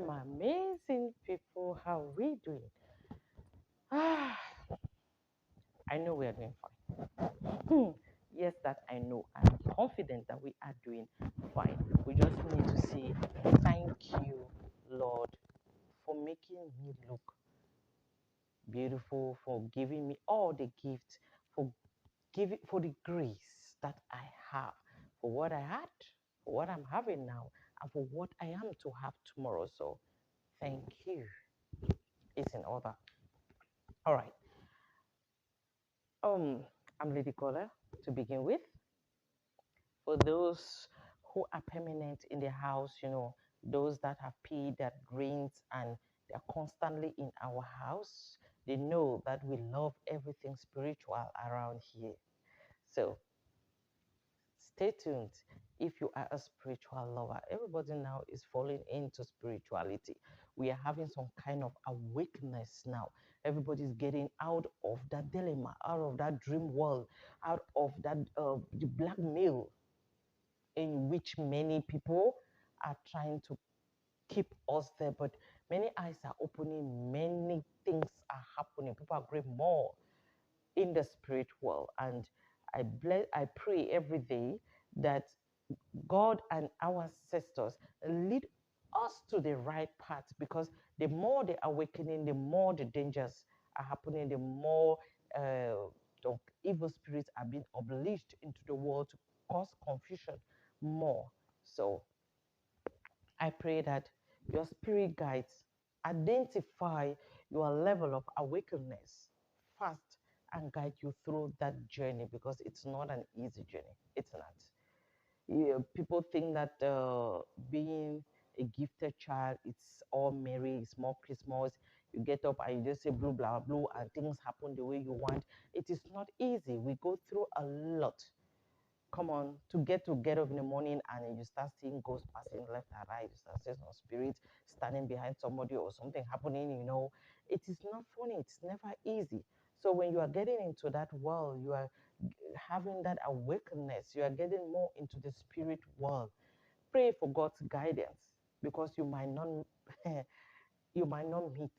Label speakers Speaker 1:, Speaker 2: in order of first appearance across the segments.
Speaker 1: my amazing people. How are we doing? Ah, I know we are doing fine. Yes, that I know. I'm confident that we are doing fine. We just need to say thank you, Lord, for making me look beautiful, for giving me all the gifts, for giving for the grace that I have, for what I had, for what I'm having now, and for what I am to have tomorrow. So thank you. It's in order. All right. Um, I'm Lady Caller to begin with. For those who are permanent in the house, those that have paid their rent and they're constantly in our house, they know that we love everything spiritual around here. So stay tuned. If you are a spiritual lover, everybody now is falling into spirituality. We are having some kind of awakeness now. Everybody's getting out of that dilemma, out of that dream world, out of that the blackmail in which many people are trying to keep us there. But many eyes are opening, many things are happening. People are growing more in the spirit world, and I pray every day that God and our ancestors lead us to the right path, because the more the awakening, the more the dangers are happening, the more the evil spirits are being unleashed into the world to cause confusion more. So I pray that your spirit guides identify your level of awakeness fast and guide you through that journey, because it's not an easy journey. It's not. People think that being a gifted child, it's all merry, it's more Christmas. You get up and you just say blue, blah, blue, and things happen the way you want. It is not easy. We go through a lot. Come on, to get up in the morning and you start seeing ghosts passing left and right. You start seeing some spirit standing behind somebody or something happening. It is not funny. It's never easy. So when you are getting into that world, you are having that awakeness, you are getting more into the spirit world. Pray for God's guidance, because you might not you might not meet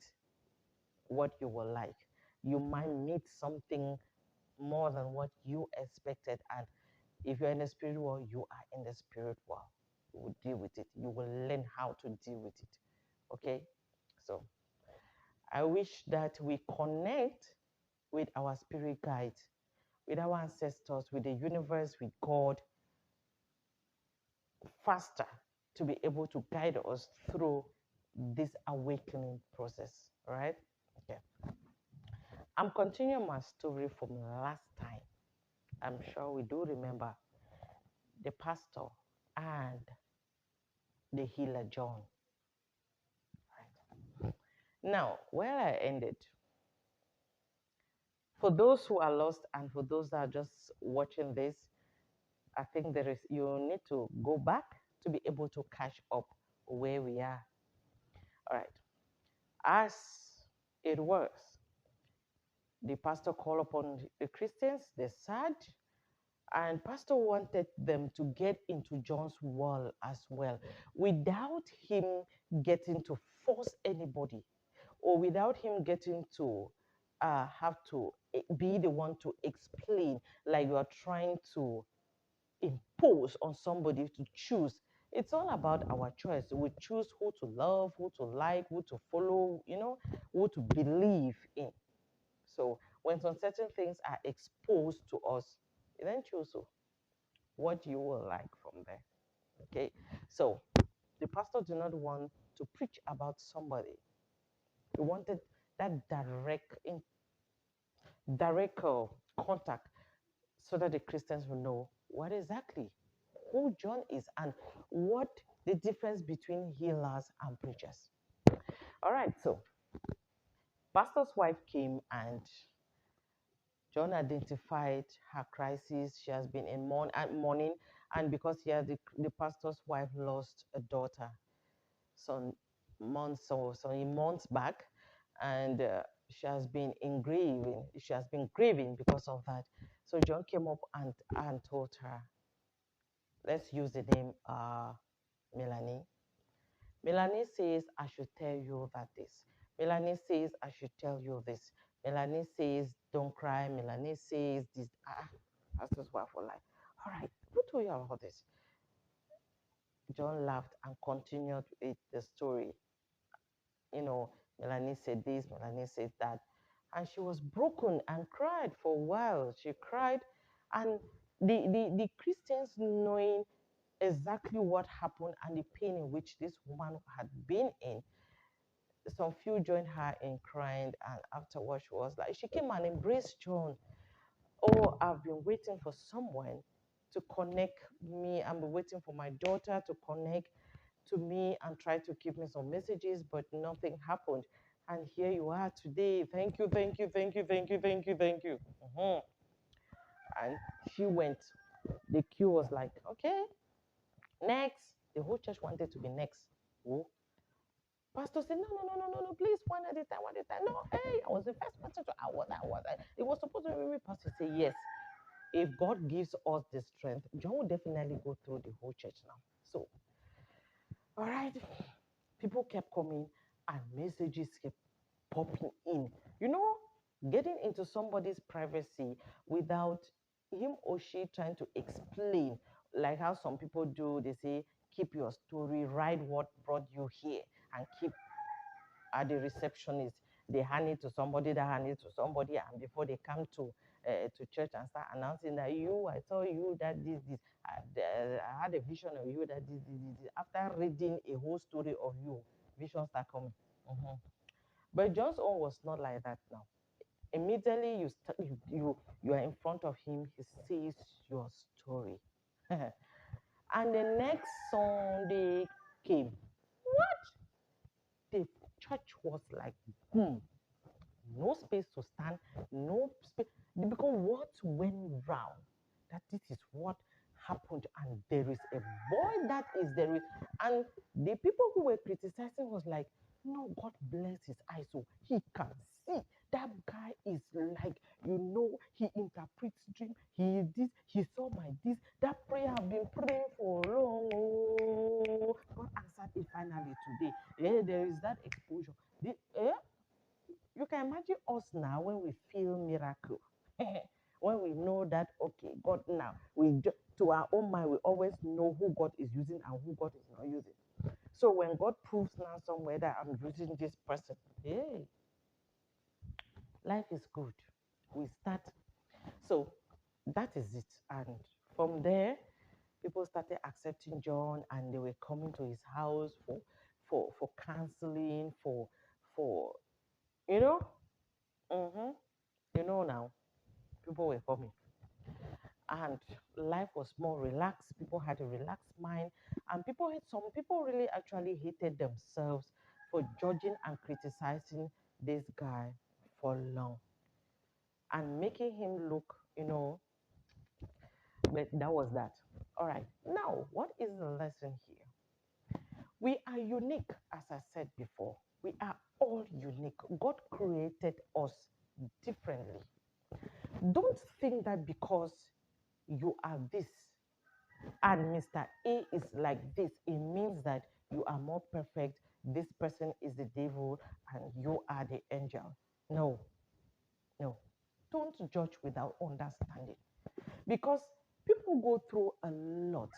Speaker 1: what you will like. You might meet something more than what you expected. And if you're in the spirit world, you are in the spirit world. You will deal with it. You will learn how to deal with it. Okay? So I wish that we connect with our spirit guides, with our ancestors, with the universe, with God, faster, to be able to guide us through this awakening process. All right? Okay. I'm continuing my story from last time. I'm sure we do remember the pastor and the healer John. Right. Now, where I ended, for those who are lost and for those that are just watching this, I think you need to go back to be able to catch up where we are. All right. As it was, the pastor called upon the Christians, they sad, and pastor wanted them to get into John's world as well, without him getting to force anybody, or without him getting to have to be the one to explain, like you are trying to impose on somebody to choose. It's all about our choice. We choose who to love, who to like, who to follow, who to believe in. So when some certain things are exposed to us, then choose what you will like from there. Okay. So the pastor did not want to preach about somebody. He wanted that direct contact, so that the Christians will know what exactly who John is and what the difference between healers and preachers. All right, so pastor's wife came, and John identified her crisis. She has been in mourning, and because the pastor's wife lost a daughter some months back, and She has been grieving because of that. So John came up and told her, let's use the name Melanie. Melanie says, I should tell you that this. Melanie says, I should tell you this. Melanie says, don't cry. Melanie says, this. That's just what for life. All right, who told you about this? John laughed and continued with the story. You know, Melanie said this, Melanie said that. And she was broken and cried for a while. She cried. And the Christians, knowing exactly what happened and the pain in which this woman had been in, some few joined her in crying. And afterwards, she was like, she came and embraced John. Oh, I've been waiting for someone to connect me. I'm waiting for my daughter to connect to me and try to give me some messages, but nothing happened. And here you are today. Thank you, thank you, thank you, thank you, thank you, thank you. And she went. The queue was like, okay, next. The whole church wanted to be next. Oh, pastor said, no, no, no, no, no, no, please, one at a time, one at a time. No, hey, I was the first person to, It was supposed to be me, pastor say, yes. If God gives us the strength, John will definitely go through the whole church now. So, all right, people kept coming and messages kept popping in. You know, getting into somebody's privacy without him or she trying to explain, like how some people do, they say, keep your story, write what brought you here, and keep at the receptionist. They hand it to somebody, that hand it to somebody, and before they come to church and start announcing that I saw you that this, I had a vision of you that this. After reading a whole story of you, visions start coming. Mhm. But John's own was not like that now. Immediately you are in front of him, he says your story. And the next Sunday came. What? The church was like boom. No space to stand, no space. Because what went round, that this is what happened, and there is a boy that is there is, and the people who were criticizing was like, no, God bless his eyes, so he can see. That guy is like, he interprets dream. He this, he saw my this. That prayer I've been praying for long. Oh, God answered it finally today. Yeah, there is that exposure. You can imagine us now when we feel miracle. When we know that, okay, God now, to our own mind, we always know who God is using and who God is not using. So when God proves now somewhere that I'm using this person, hey, life is good. We start. So that is it. And from there, people started accepting John, and they were coming to his house for counseling, for you know, mm-hmm, now people were coming, and life was more relaxed. People had a relaxed mind, and some people really actually hated themselves for judging and criticizing this guy for long and making him look, but that was that. All right, now what is the lesson here? We are unique, as I said before. We are all unique. God created us differently. Don't think that because you are this and Mr. A is like this, it means that you are more perfect. This person is the devil and you are the angel. No, no. Don't judge without understanding, because people go through a lot.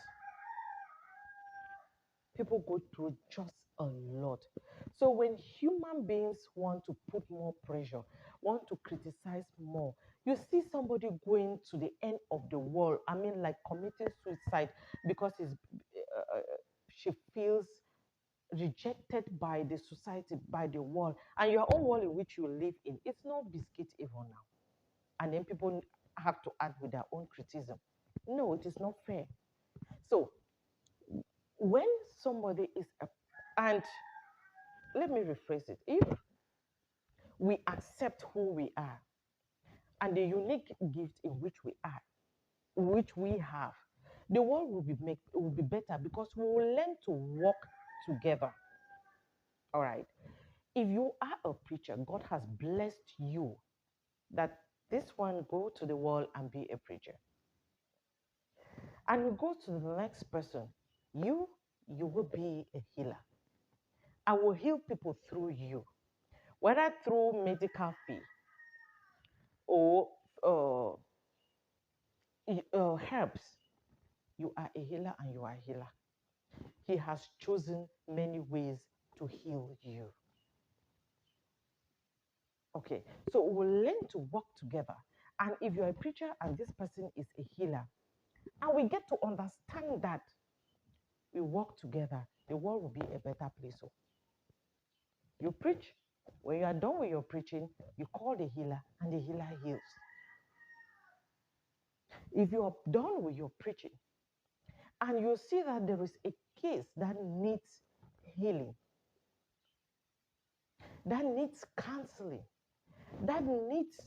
Speaker 1: People go through just a lot. So when human beings want to put more pressure, want to criticize more, you see somebody going to the end of the world. I mean, like committing suicide because she feels rejected by the society, by the world, and your own world in which you live in. It's not biscuit even now. And then people have to add with their own criticism. No, it is not fair. So when somebody is and let me rephrase it. If we accept who we are and the unique gift in which we are, which we have, the world will be better because we will learn to work together. All right. If you are a preacher, God has blessed you that this one go to the world and be a preacher. And you go to the next person, you will be a healer. I will heal people through you, whether through medical fee or uh, herbs. You are a healer and you are a healer. He has chosen many ways to heal you. Okay, so we'll learn to work together. And if you're a preacher and this person is a healer, and we get to understand that we work together, the world will be a better place. So you preach. When you are done with your preaching, you call the healer and the healer heals. If you are done with your preaching and you see that there is a case that needs healing, that needs counseling, that needs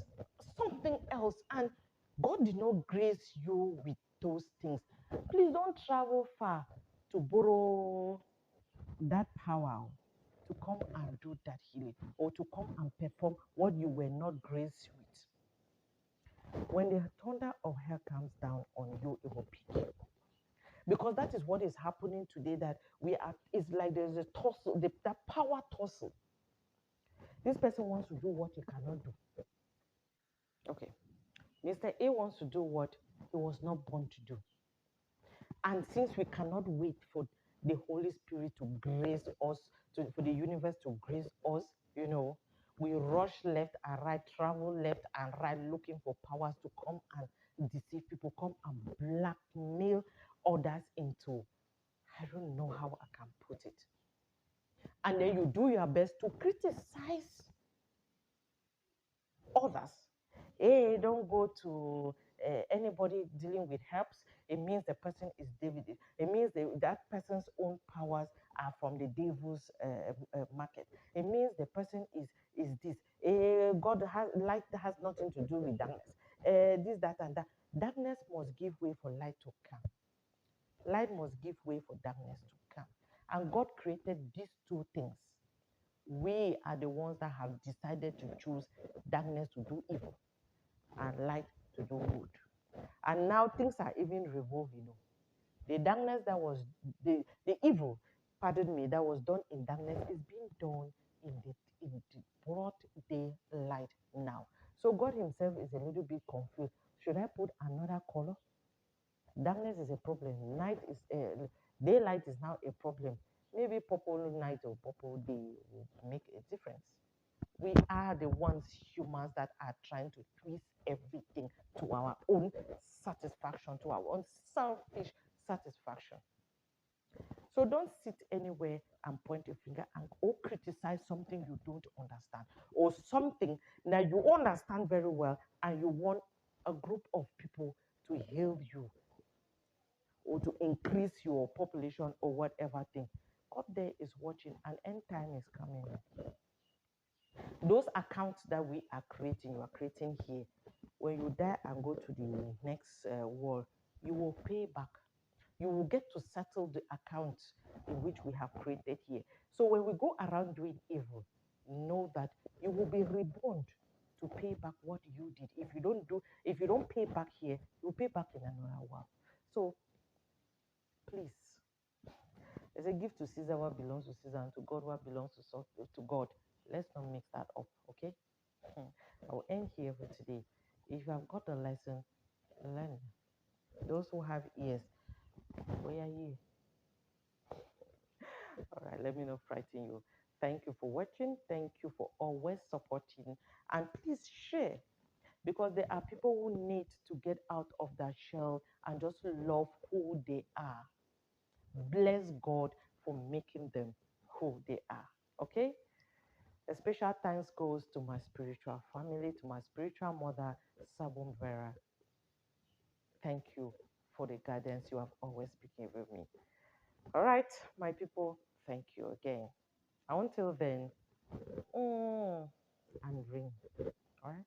Speaker 1: something else, and God did not grace you with those things, please don't travel far to borrow that power to come and do that healing or to come and perform what you were not graced with. When the thunder of hell comes down on you, it will pick you. Because that is what is happening today, that we are, it's like there's a tussle, that power tussle. This person wants to do what he cannot do. Okay. Mr. A wants to do what he was not born to do. And since we cannot wait for the Holy Spirit to grace us, for the universe to grace us, we rush left and right, travel left and right, looking for powers to come and deceive people, come and blackmail others into, I don't know how I can put it. And then you do your best to criticize others. Hey, don't go to anybody dealing with herbs. It means the person is David. It means that person's own powers are from the devil's market. It means the person is this. God has light has nothing to do with darkness. This, that, and that. Darkness must give way for light to come. Light must give way for darkness to come. And God created these two things. We are the ones that have decided to choose darkness to do evil and light to do good. And now things are even revolving. The darkness that was the evil, pardon me, that was done in darkness is being done in the broad daylight now. So God Himself is a little bit confused. Should I put another color? Darkness is a problem. Daylight is now a problem. Maybe purple night or purple day will make a difference. We are the ones, humans, that are trying to twist everything to our own satisfaction, to our own selfish satisfaction. So don't sit anywhere and point a finger and or criticize something you don't understand, or something that you understand very well and you want a group of people to heal you or to increase your population or whatever thing. God there is watching, and end time is coming. Those accounts that we are creating, you are creating here, when you die and go to the next world, you will pay back. You will get to settle the accounts in which we have created here. So when we go around doing evil, know that you will be reborn to pay back what you did. If you don't pay back here, you pay back in another world. So please, there's a gift to Caesar what belongs to Caesar, and to God what belongs to God. Let's not mix that up, okay? I'll end here for today. If you have got a lesson, learn. Those who have ears, where are you? All right, let me not frighten you. Thank you for watching. Thank you for always supporting. And please share, because there are people who need to get out of that shell and just love who they are. Bless God for making them who they are. Okay? A special thanks goes to my spiritual family, to my spiritual mother, Sabum Vera. Thank you for the guidance you have always been giving me. All right, my people, thank you again. Until then, and ring. All right.